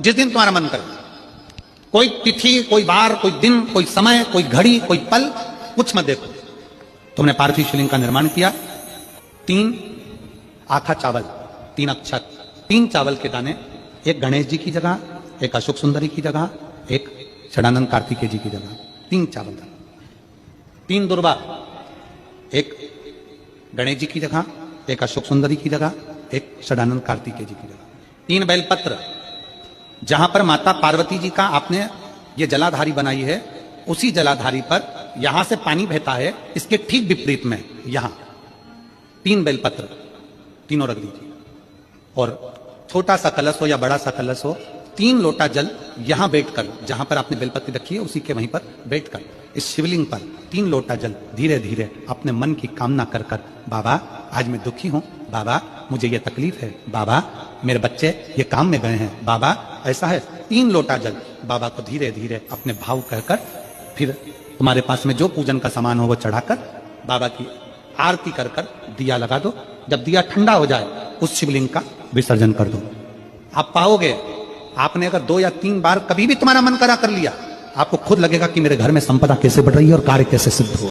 जिस दिन तुम्हारा मन करे। कोई तिथि, कोई बार, कोई दिन, कोई समय, कोई घड़ी, कोई पल, कुछ मत देखो। तुमने पार्थिव शिवलिंग का निर्माण किया। 3 आखा चावल, 3 अक्षत, 3 चावल के दाने, एक गणेश जी की जगह, एक अशोक सुंदरी की जगह, एक षडानंद कार्तिकेय जी की जगह, 3 चावल दाने। 3 दुर्वा, एक गणेश जी की जगह, एक अशोक सुंदरी की जगह, एक षडानंद कार्तिकेय जी की जगह। 3 बेलपत्र, जहां पर माता पार्वती जी का आपने ये जलाधारी बनाई है, उसी जलाधारी पर यहां से पानी बहता है, इसके ठीक विपरीत में यहां 3 बेलपत्र, तीनों रख दीजिए। और छोटा सा कलश हो या बड़ा सा कलश हो, 3 लोटा जल यहां बैठकर, जहां पर आपने बेलपत्ती रखी है उसी के वहीं पर बैठकर इस शिवलिंग पर 3 लोटा जल धीरे धीरे अपने मन की कामना कर कर, बाबा आज मैं दुखी हूं, बाबा मुझे ये तकलीफ है, बाबा मेरे बच्चे ये काम में गए हैं, बाबा ऐसा है, 3 लोटा जल बाबा को धीरे धीरे अपने भाव कहकर, फिर तुम्हारे पास में जो पूजन का सामान हो वो चढ़ाकर बाबा की आरती कर कर दिया लगा दो। जब दिया ठंडा हो जाए उस शिवलिंग का विसर्जन कर दो। आप पाओगे, आपने अगर 2 या 3 बार कभी भी तुम्हारा मन करा कर लिया, आपको खुद लगेगा कि मेरे घर में संपदा कैसे बढ़ रही है और कार्य कैसे सिद्ध हो।